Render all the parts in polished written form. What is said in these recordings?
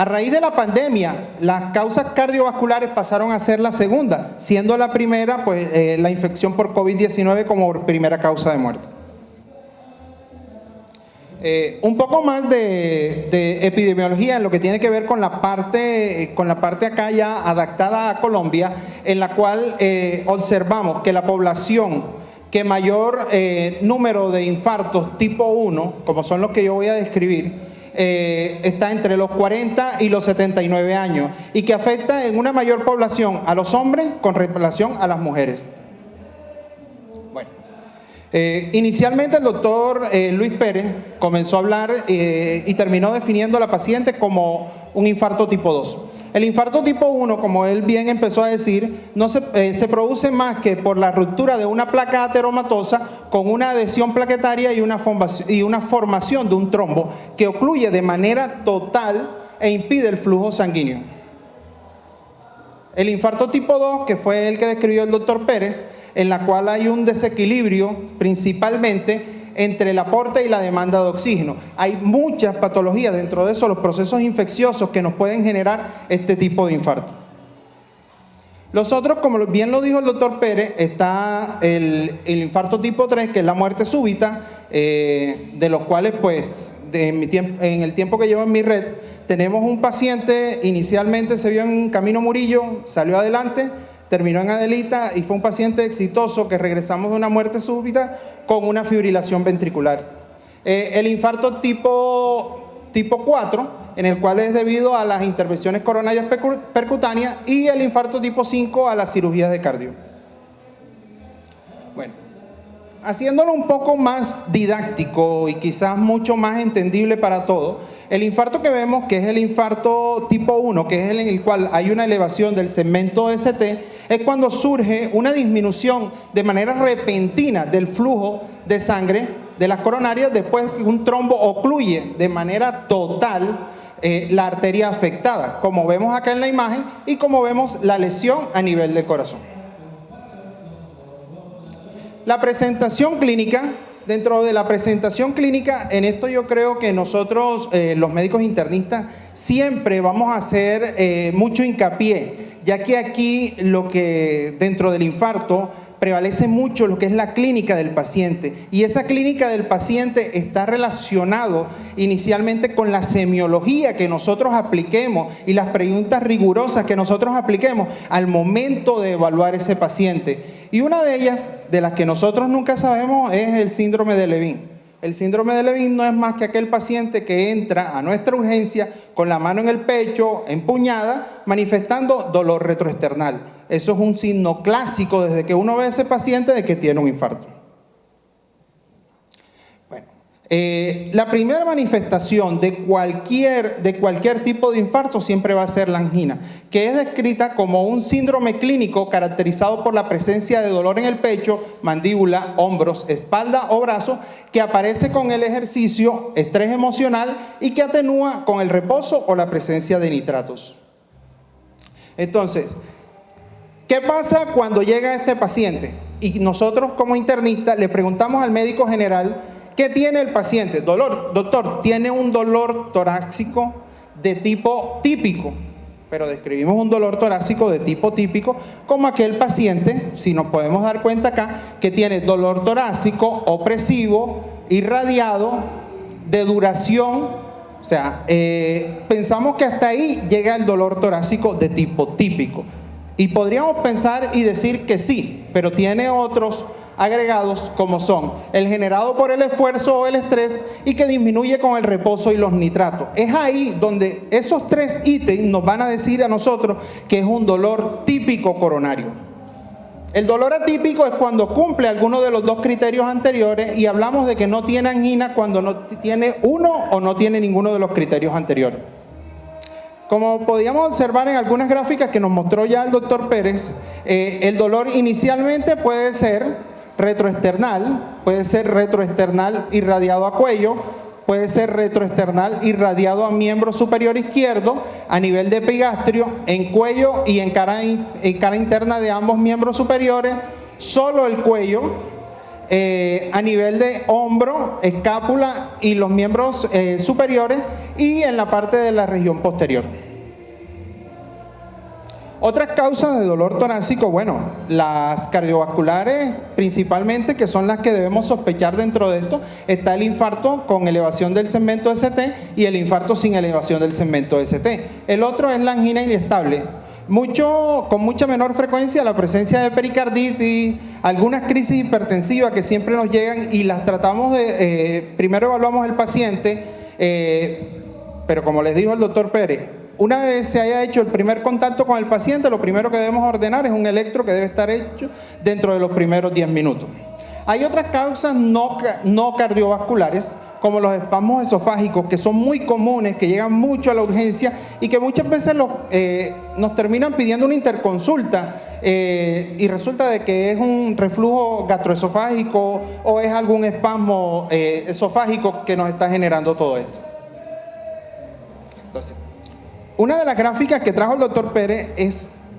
A raíz de la pandemia, las causas cardiovasculares pasaron a ser la segunda, siendo la primera pues, la infección por COVID-19 como primera causa de muerte. Un poco más de epidemiología en lo que tiene que ver con la parte acá ya adaptada a Colombia, en la cual observamos que la población que mayor número de infartos tipo 1, como son los que yo voy a describir, está entre los 40 y los 79 años y que afecta en una mayor población a los hombres con relación a las mujeres. Bueno, inicialmente el doctor Luis Pérez comenzó a hablar y terminó definiendo a la paciente como un infarto tipo 2. El infarto tipo 1, como él bien empezó a decir, no se produce más que por la ruptura de una placa ateromatosa con una adhesión plaquetaria y una formación de un trombo que ocluye de manera total e impide el flujo sanguíneo. El infarto tipo 2, que fue el que describió el doctor Pérez, en la cual hay un desequilibrio principalmente entre el aporte y la demanda de oxígeno. Hay muchas patologías dentro de eso, los procesos infecciosos que nos pueden generar este tipo de infarto. Los otros, como bien lo dijo el doctor Pérez, está el infarto tipo 3, que es la muerte súbita, de los cuales, pues, en el tiempo que llevo en mi red, tenemos un paciente, inicialmente se vio en Camino Murillo, salió adelante, terminó en Adelita y fue un paciente exitoso que regresamos de una muerte súbita con una fibrilación ventricular. El infarto tipo 4, en el cual es debido a las intervenciones coronarias percutáneas, y el infarto tipo 5 a las cirugías de cardio. Bueno, haciéndolo un poco más didáctico y quizás mucho más entendible para todos, el infarto que vemos, que es el infarto tipo 1, que es el en el cual hay una elevación del segmento ST, es cuando surge una disminución de manera repentina del flujo de sangre de las coronarias después que un trombo ocluye de manera total la arteria afectada, como vemos acá en la imagen y como vemos la lesión a nivel del corazón. La presentación clínica. Dentro de la presentación clínica, en esto yo creo que nosotros, los médicos internistas, siempre vamos a hacer mucho hincapié, ya que aquí lo que dentro del infarto prevalece mucho lo que es la clínica del paciente, y esa clínica del paciente está relacionado inicialmente con la semiología que nosotros apliquemos y las preguntas rigurosas que nosotros apliquemos al momento de evaluar ese paciente. Y una de ellas, de las que nosotros nunca sabemos, es el síndrome de Levin. El síndrome de Levin no es más que aquel paciente que entra a nuestra urgencia con la mano en el pecho, empuñada, manifestando dolor retroesternal. Eso es un signo clásico desde que uno ve a ese paciente de que tiene un infarto. Bueno, la primera manifestación de cualquier tipo de infarto siempre va a ser la angina, que es descrita como un síndrome clínico caracterizado por la presencia de dolor en el pecho, mandíbula, hombros, espalda o brazos, que aparece con el ejercicio, estrés emocional y que atenúa con el reposo o la presencia de nitratos. Entonces, ¿qué pasa cuando llega este paciente? Y nosotros como internistas le preguntamos al médico general, ¿qué tiene el paciente? Dolor. Doctor, tiene un dolor torácico de tipo típico, pero describimos un dolor torácico de tipo típico como aquel paciente, si nos podemos dar cuenta acá, que tiene dolor torácico opresivo, irradiado, de duración, o sea, pensamos que hasta ahí llega el dolor torácico de tipo típico. Y podríamos pensar y decir que sí, pero tiene otros agregados como son el generado por el esfuerzo o el estrés y que disminuye con el reposo y los nitratos. Es ahí donde esos tres ítems nos van a decir a nosotros que es un dolor típico coronario. El dolor atípico es cuando cumple alguno de los dos criterios anteriores y hablamos de que no tiene angina cuando no tiene uno o no tiene ninguno de los criterios anteriores. Como podíamos observar en algunas gráficas que nos mostró ya el doctor Pérez, el dolor inicialmente puede ser retroesternal irradiado a cuello, puede ser retroesternal irradiado a miembro superior izquierdo, a nivel de epigastrio, en cuello y en cara interna de ambos miembros superiores, solo el cuello, a nivel de hombro, escápula y los miembros superiores, y en la parte de la región posterior. Otras causas de dolor torácico, bueno, las cardiovasculares principalmente, que son las que debemos sospechar dentro de esto, está el infarto con elevación del segmento ST y el infarto sin elevación del segmento ST. El otro es la angina inestable. Con mucha menor frecuencia la presencia de pericarditis, algunas crisis hipertensivas que siempre nos llegan y las tratamos primero evaluamos el paciente, pero como les dijo el doctor Pérez, una vez se haya hecho el primer contacto con el paciente, lo primero que debemos ordenar es un electro que debe estar hecho dentro de los primeros 10 minutos. Hay otras causas no cardiovasculares, como los espasmos esofágicos, que son muy comunes, que llegan mucho a la urgencia y que muchas veces nos terminan pidiendo una interconsulta y resulta de que es un reflujo gastroesofágico o es algún espasmo esofágico que nos está generando todo esto. Entonces, una de las gráficas que trajo el doctor Pérez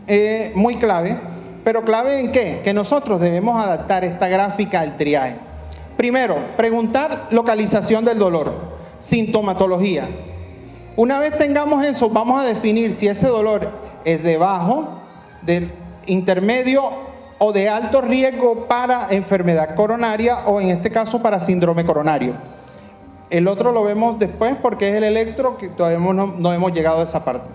es muy clave, pero ¿clave en qué? Que nosotros debemos adaptar esta gráfica al triaje. Primero, preguntar localización del dolor, sintomatología. Una vez tengamos eso, vamos a definir si ese dolor es de bajo, de intermedio o de alto riesgo para enfermedad coronaria o en este caso para síndrome coronario. El otro lo vemos después porque es el electro que todavía no hemos llegado a esa parte.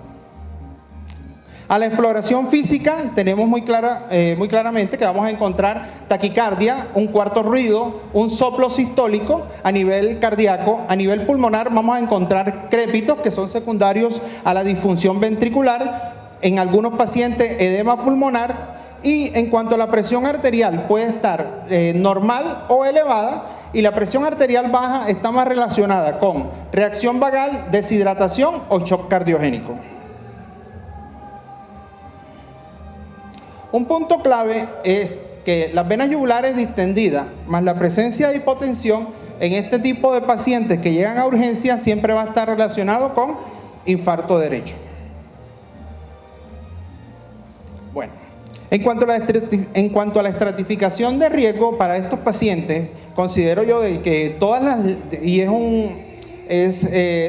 A la exploración física tenemos muy claramente que vamos a encontrar taquicardia, un cuarto ruido, un soplo sistólico a nivel cardíaco. A nivel pulmonar vamos a encontrar crépitos que son secundarios a la disfunción ventricular, en algunos pacientes edema pulmonar, y en cuanto a la presión arterial puede estar normal o elevada, y la presión arterial baja está más relacionada con reacción vagal, deshidratación o shock cardiogénico. Un punto clave es que las venas yugulares distendidas más la presencia de hipotensión en este tipo de pacientes que llegan a urgencia siempre va a estar relacionado con infarto derecho. Bueno, en cuanto a la estratificación de riesgo para estos pacientes, considero yo de que y es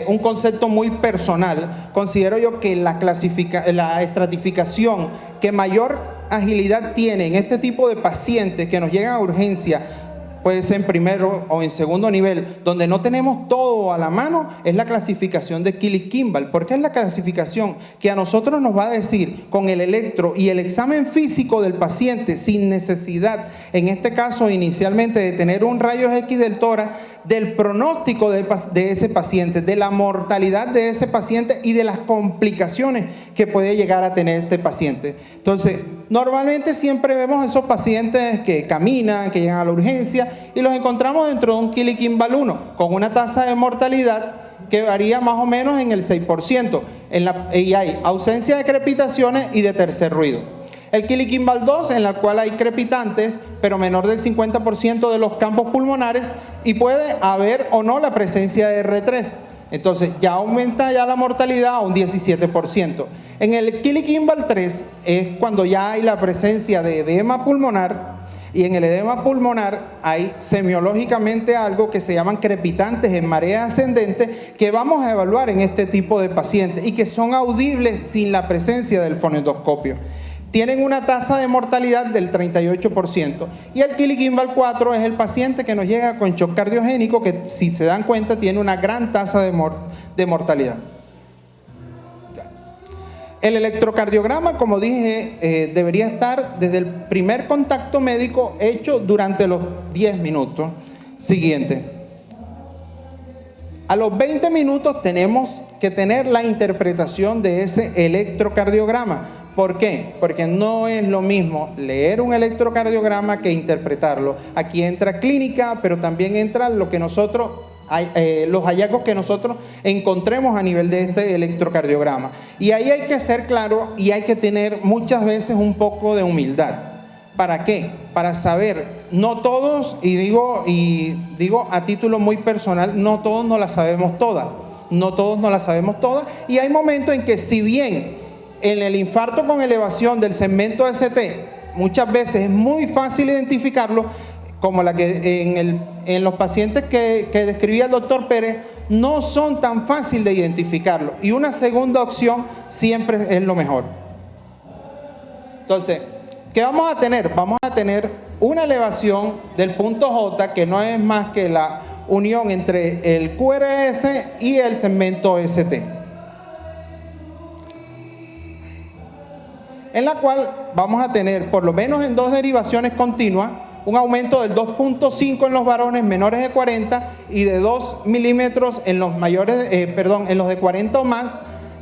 un concepto muy personal, considero yo que la estratificación que mayor agilidad tiene en este tipo de pacientes que nos llegan a urgencia, puede ser en primero o en segundo nivel, donde no tenemos todo a la mano, es la clasificación de Killy-Kimball, porque es la clasificación que a nosotros nos va a decir con el electro y el examen físico del paciente, sin necesidad, en este caso inicialmente de tener un rayos X del tórax, del pronóstico de ese paciente, de la mortalidad de ese paciente y de las complicaciones que puede llegar a tener este paciente. Entonces, normalmente siempre vemos esos pacientes que caminan, que llegan a la urgencia y los encontramos dentro de un Killy-Kimball 1 con una tasa de mortalidad que varía más o menos en el 6%. Y hay ausencia de crepitaciones y de tercer ruido. El Killy-Kimball 2, en la cual hay crepitantes, pero menor del 50% de los campos pulmonares, y puede haber o no la presencia de R3. Entonces ya aumenta ya la mortalidad a un 17%. En el Killy-Kimball 3 es cuando ya hay la presencia de edema pulmonar, y en el edema pulmonar hay semiológicamente algo que se llaman crepitantes en marea ascendente que vamos a evaluar en este tipo de pacientes y que son audibles sin la presencia del fonendoscopio. Tienen una tasa de mortalidad del 38%. Y el Killy-Kimball 4 es el paciente que nos llega con shock cardiogénico, que si se dan cuenta tiene una gran tasa de mortalidad. El electrocardiograma, como dije, debería estar desde el primer contacto médico hecho durante los 10 minutos. Siguiente. A los 20 minutos tenemos que tener la interpretación de ese electrocardiograma. ¿Por qué? Porque no es lo mismo leer un electrocardiograma que interpretarlo. Aquí entra clínica, pero también entra lo que los hallazgos que nosotros encontremos a nivel de este electrocardiograma. Y ahí hay que ser claro y hay que tener muchas veces un poco de humildad. ¿Para qué? Para saber, no todos, y digo a título muy personal, no todos no la sabemos todas. No todos no la sabemos todas. Y hay momentos en que si bien en el infarto con elevación del segmento ST, muchas veces es muy fácil identificarlo, como la que en los pacientes que describía el doctor Pérez, no son tan fáciles de identificarlo. Y una segunda opción siempre es lo mejor. Entonces, ¿qué vamos a tener? Vamos a tener una elevación del punto J que no es más que la unión entre el QRS y el segmento ST, en la cual vamos a tener, por lo menos en dos derivaciones continuas, un aumento del 2.5 en los varones menores de 40 y de 2 milímetros en los mayores, en los de 40 o más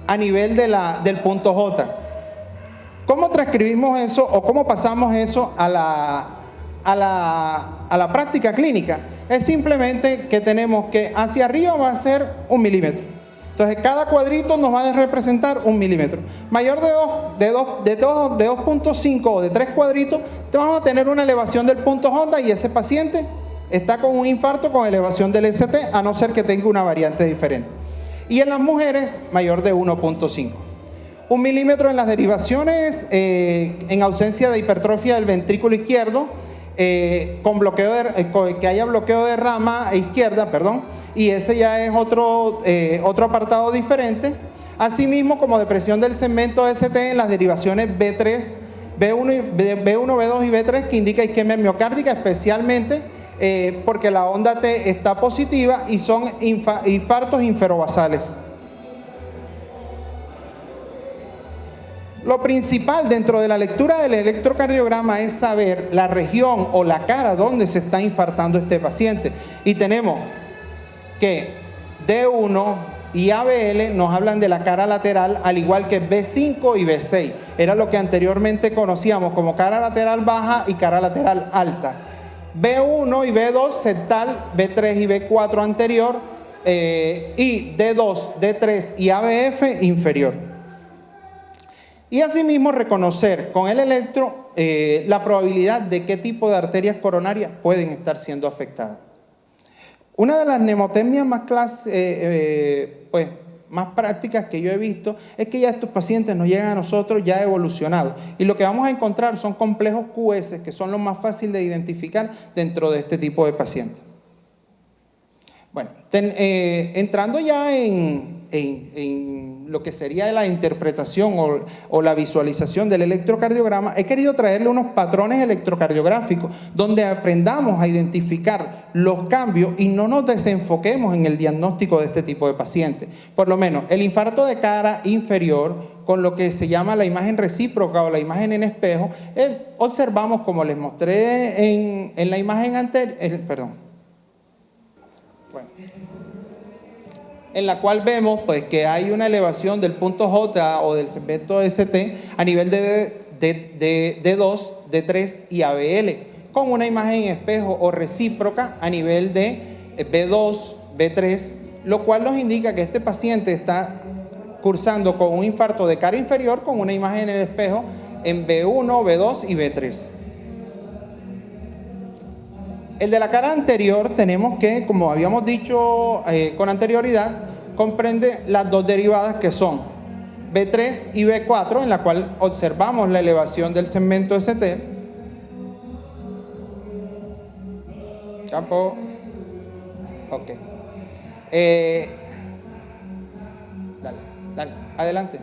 a nivel del punto J. ¿Cómo transcribimos eso o cómo pasamos eso a la práctica clínica? Es simplemente que tenemos que hacia arriba va a ser 1 milímetro. Entonces, cada cuadrito nos va a representar 1 milímetro. Mayor de 2.5 o de 3 cuadritos, vamos a tener una elevación del punto J y ese paciente está con un infarto con elevación del ST, a no ser que tenga una variante diferente. Y en las mujeres, mayor de 1.5. 1 milímetro en las derivaciones en ausencia de hipertrofia del ventrículo izquierdo, con bloqueo que haya bloqueo de rama izquierda, y ese ya es otro apartado diferente. Asimismo, como depresión del segmento ST en las derivaciones B3, B1, B2 y B3, que indica isquemia miocárdica, especialmente porque la onda T está positiva y son infartos inferobasales. Lo principal dentro de la lectura del electrocardiograma es saber la región o la cara donde se está infartando este paciente. Y tenemos que D1 y ABL nos hablan de la cara lateral, al igual que B5 y B6. Era lo que anteriormente conocíamos como cara lateral baja y cara lateral alta. B1 y B2 septal, B3 y B4 anterior, y D2, D3 y ABF inferior. Y asimismo reconocer con el electro la probabilidad de qué tipo de arterias coronarias pueden estar siendo afectadas. Una de las mnemotecnias más prácticas que yo he visto es que ya estos pacientes nos llegan a nosotros ya evolucionados. Y lo que vamos a encontrar son complejos QS, que son los más fáciles de identificar dentro de este tipo de pacientes. Bueno, entrando ya en lo que sería la interpretación o la visualización del electrocardiograma, he querido traerle unos patrones electrocardiográficos donde aprendamos a identificar los cambios y no nos desenfoquemos en el diagnóstico de este tipo de pacientes. Por lo menos, el infarto de cara inferior, con lo que se llama la imagen recíproca o la imagen en espejo, observamos, como les mostré en la imagen anterior, en la cual vemos pues, que hay una elevación del punto J o del segmento ST a nivel de D2, D3 y ABL, con una imagen en espejo o recíproca a nivel de B2, B3, lo cual nos indica que este paciente está cursando con un infarto de cara inferior con una imagen en el espejo en B1, B2 y B3. El de la cara anterior tenemos que, como habíamos dicho con anterioridad, comprende las dos derivadas que son B3 y B4, en la cual observamos la elevación del segmento ST. Campo. Ok. Dale, adelante.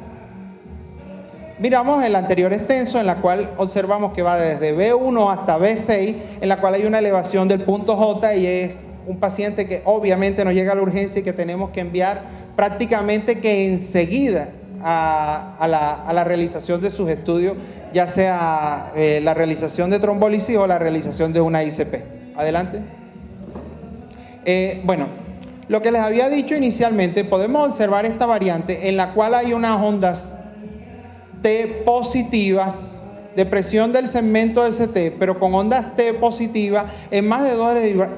Miramos el anterior extenso, en la cual observamos que va desde B1 hasta B6, en la cual hay una elevación del punto J y es un paciente que obviamente nos llega a la urgencia y que tenemos que enviar prácticamente que enseguida a la realización de sus estudios, ya sea la realización de trombólisis o la realización de una ICP. Adelante. Bueno, lo que les había dicho inicialmente, podemos observar esta variante en la cual hay unas ondas T positivas, depresión del segmento ST, pero con ondas T positivas en más de dos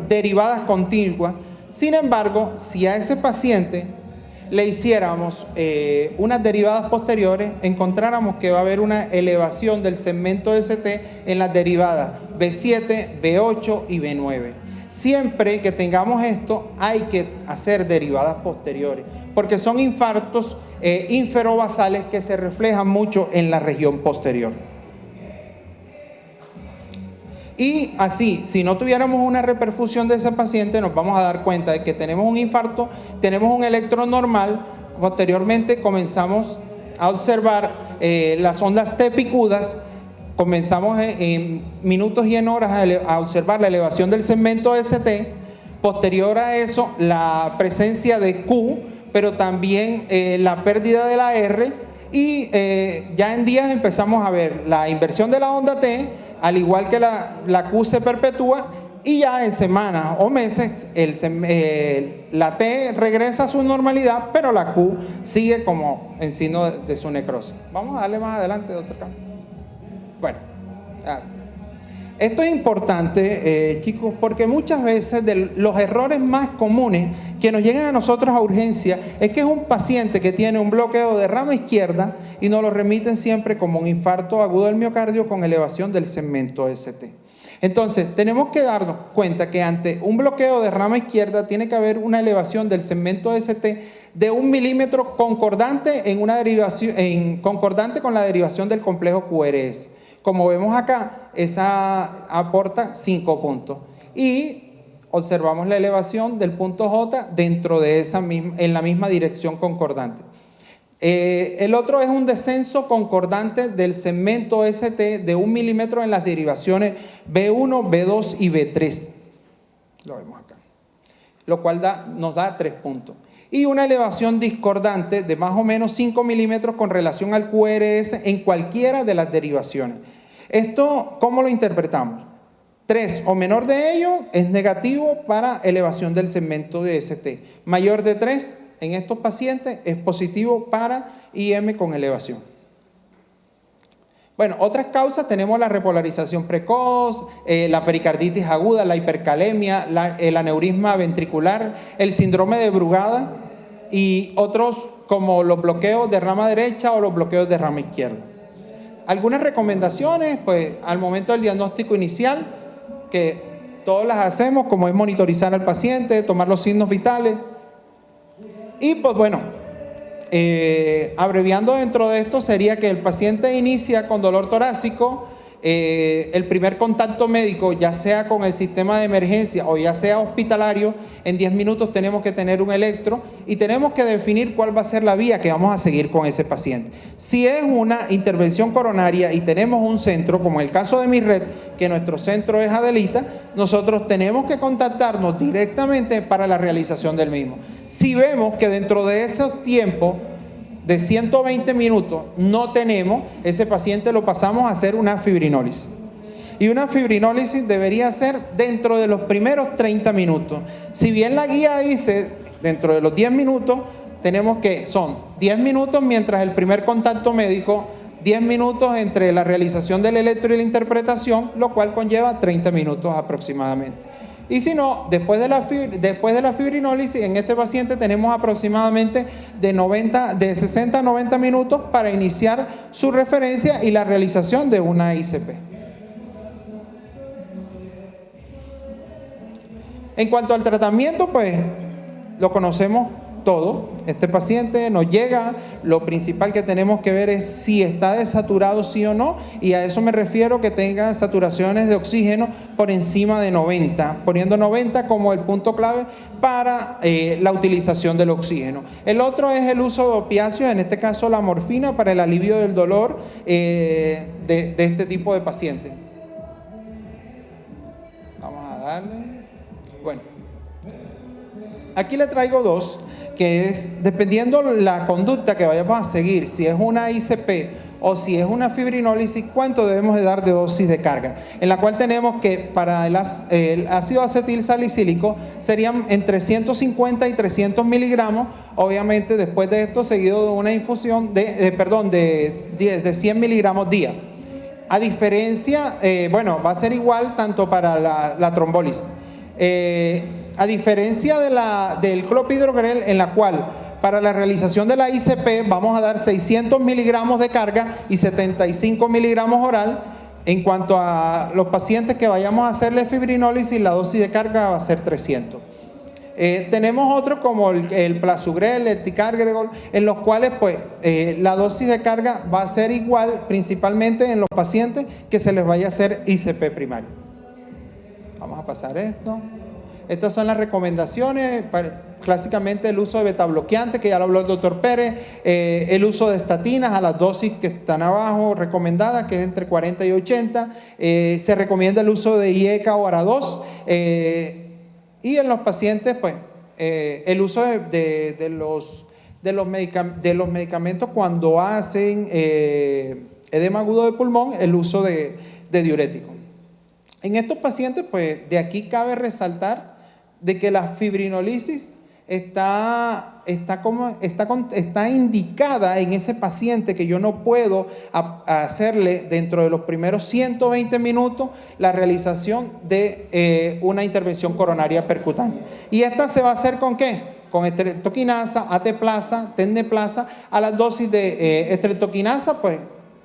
derivadas continuas. Sin embargo, si a ese paciente le hiciéramos unas derivadas posteriores, encontráramos que va a haber una elevación del segmento ST en las derivadas B7, B8 y B9. Siempre que tengamos esto, hay que hacer derivadas posteriores, porque son infartos inferobasales que se reflejan mucho en la región posterior. Y así, si no tuviéramos una reperfusión de ese paciente, nos vamos a dar cuenta de que tenemos un infarto, tenemos un electro normal, posteriormente comenzamos a observar las ondas T picudas, comenzamos en minutos y en horas a observar la elevación del segmento ST, posterior a eso la presencia de Q, pero también la pérdida de la R, y ya en días empezamos a ver la inversión de la onda T, al igual que la Q se perpetúa, y ya en semanas o meses la T regresa a su normalidad, pero la Q sigue como en signo de su necrosis. Vamos a darle más adelante de otro campo. Bueno, esto es importante, chicos, porque muchas veces los errores más comunes que nos llegan a nosotros a urgencia es que es un paciente que tiene un bloqueo de rama izquierda y nos lo remiten siempre como un infarto agudo del miocardio con elevación del segmento ST. Entonces, tenemos que darnos cuenta que ante un bloqueo de rama izquierda tiene que haber una elevación del segmento ST de 1 milímetro concordante concordante con la derivación del complejo QRS. Como vemos acá, esa aporta 5 puntos. Y observamos la elevación del punto J dentro de en la misma dirección concordante. El otro es un descenso concordante del segmento ST de 1 milímetro en las derivaciones B1, B2 y B3. Lo vemos acá. Lo cual nos da 3 puntos. Y una elevación discordante de más o menos 5 milímetros con relación al QRS en cualquiera de las derivaciones. Esto, ¿cómo lo interpretamos? 3 o menor de ello es negativo para elevación del segmento de ST. Mayor de 3 en estos pacientes es positivo para IM con elevación. Bueno, otras causas tenemos la repolarización precoz, la pericarditis aguda, la hipercalemia, el aneurisma ventricular, el síndrome de Brugada y otros como los bloqueos de rama derecha o los bloqueos de rama izquierda. Algunas recomendaciones, pues al momento del diagnóstico inicial, que todos las hacemos, como es monitorizar al paciente, tomar los signos vitales. Y pues bueno, abreviando dentro de esto sería que el paciente inicia con dolor torácico, el primer contacto médico, ya sea con el sistema de emergencia o ya sea hospitalario, en 10 minutos tenemos que tener un electro y tenemos que definir cuál va a ser la vía que vamos a seguir con ese paciente. Si es una intervención coronaria y tenemos un centro, como el caso de mi red, que nuestro centro es Adelita, nosotros tenemos que contactarnos directamente para la realización del mismo. Si vemos que dentro de esos tiempos de 120 minutos no tenemos, ese paciente lo pasamos a hacer una fibrinólisis. Y una fibrinólisis debería ser dentro de los primeros 30 minutos. Si bien la guía dice dentro de los 10 minutos, tenemos que son 10 minutos mientras el primer contacto médico, 10 minutos entre la realización del electro y la interpretación, lo cual conlleva 30 minutos aproximadamente. Y si no, después de la fibrinólisis, en este paciente tenemos aproximadamente de 60 a 90 minutos para iniciar su referencia y la realización de una ICP. En cuanto al tratamiento, pues lo conocemos todo. Este paciente nos llega, lo principal que tenemos que ver es si está desaturado sí o no, y a eso me refiero que tenga saturaciones de oxígeno por encima de 90, poniendo 90 como el punto clave para la utilización del oxígeno. El otro es el uso de opiáceos, en este caso la morfina, para el alivio del dolor de este tipo de pacientes. Vamos a darle. Bueno, aquí le traigo dos, que es, dependiendo la conducta que vayamos a seguir, si es una ICP o si es una fibrinólisis, cuánto debemos de dar de dosis de carga, en la cual tenemos que para el ácido acetil salicílico serían entre 150 y 300 miligramos, obviamente después de esto seguido de una infusión de 100 miligramos día. A diferencia, bueno, va a ser igual tanto para la trombólisis. A diferencia del clopidogrel, en la cual para la realización de la ICP vamos a dar 600 miligramos de carga y 75 miligramos oral. En cuanto a los pacientes que vayamos a hacerle fibrinólisis, la dosis de carga va a ser 300. Tenemos otros como el plasugrel, el ticagrelor, en los cuales pues la dosis de carga va a ser igual principalmente en los pacientes que se les vaya a hacer ICP primario. Vamos a pasar esto. Estas son las recomendaciones, clásicamente el uso de betabloqueantes, que ya lo habló el doctor Pérez, el uso de estatinas a las dosis que están abajo recomendadas, que es entre 40 y 80, se recomienda el uso de IECA o ARA2, y en los pacientes, pues, el uso de los medicamentos cuando hacen edema agudo de pulmón, el uso de diuréticos. En estos pacientes, pues, de aquí cabe resaltar de que la fibrinolisis está indicada en ese paciente que yo no puedo hacerle dentro de los primeros 120 minutos la realización de una intervención coronaria percutánea. ¿Y esta se va a hacer con qué? Con estreptoquinasa, ateplasa, tenneplasa, a las dosis de estreptoquinasa, pues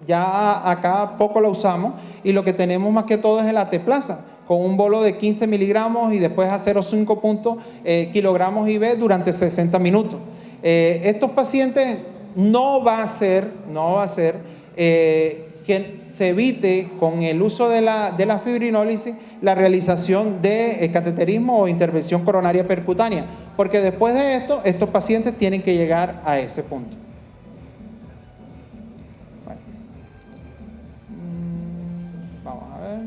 ya acá poco la usamos, y lo que tenemos más que todo es el ateplasa, con un bolo de 15 miligramos y después a 0,5 kilogramos IV durante 60 minutos. Estos pacientes no va a ser que se evite con el uso de la fibrinólisis la realización de cateterismo o intervención coronaria percutánea, porque después de esto, estos pacientes tienen que llegar a ese punto. Bueno. Vamos a ver.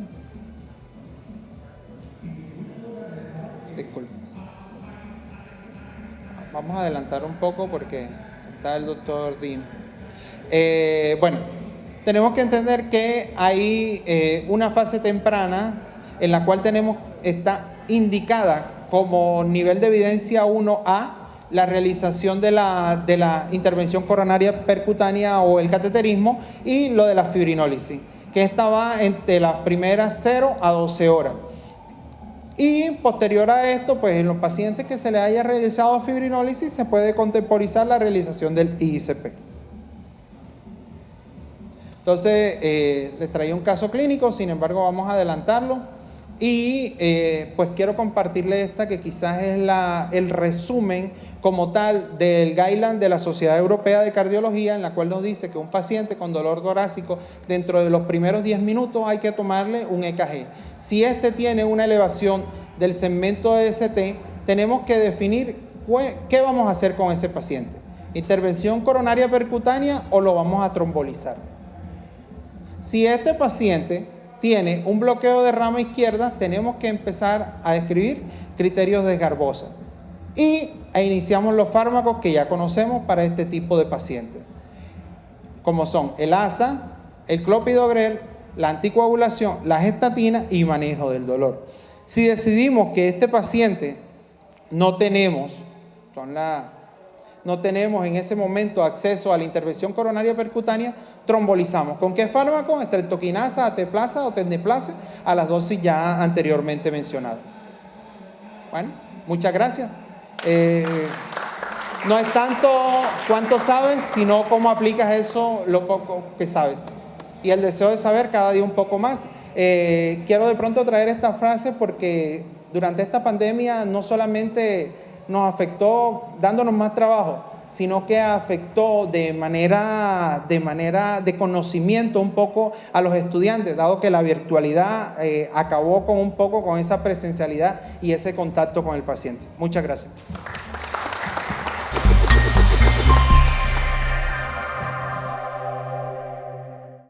Disculpe. Vamos a adelantar un poco porque está el doctor Dean. Bueno, tenemos que entender que hay una fase temprana en la cual está indicada como nivel de evidencia 1A la realización de la intervención coronaria percutánea o el cateterismo, y lo de la fibrinólisis, que esta va entre las primeras 0 a 12 horas. Y posterior a esto, pues en los pacientes que se les haya realizado fibrinólisis se puede contemporizar la realización del IICP. Entonces, les traía un caso clínico, sin embargo vamos a adelantarlo. Y pues quiero compartirles esta, que quizás es el resumen como tal del guideline de la Sociedad Europea de Cardiología, en la cual nos dice que un paciente con dolor torácico, dentro de los primeros 10 minutos hay que tomarle un EKG. Si este tiene una elevación del segmento ST, tenemos que definir qué vamos a hacer con ese paciente. ¿Intervención coronaria percutánea o lo vamos a trombolizar? Si este paciente tiene un bloqueo de rama izquierda, tenemos que empezar a describir criterios de Garbosa e iniciamos los fármacos que ya conocemos para este tipo de pacientes, como son el ASA, el clopidogrel, la anticoagulación, las estatinas y manejo del dolor. Si decidimos que este paciente no tenemos en ese momento acceso a la intervención coronaria percutánea, trombolizamos. ¿Con qué fármaco? Estreptoquinasa, ateplasa o tenneplasa a las dosis ya anteriormente mencionadas. Bueno, muchas gracias. No es tanto cuánto sabes, sino cómo aplicas eso, lo poco que sabes. Y el deseo de saber cada día un poco más. Quiero de pronto traer esta frase porque durante esta pandemia no solamente nos afectó dándonos más trabajo, sino que afectó de manera de conocimiento un poco a los estudiantes, dado que la virtualidad acabó con un poco con esa presencialidad y ese contacto con el paciente. Muchas gracias.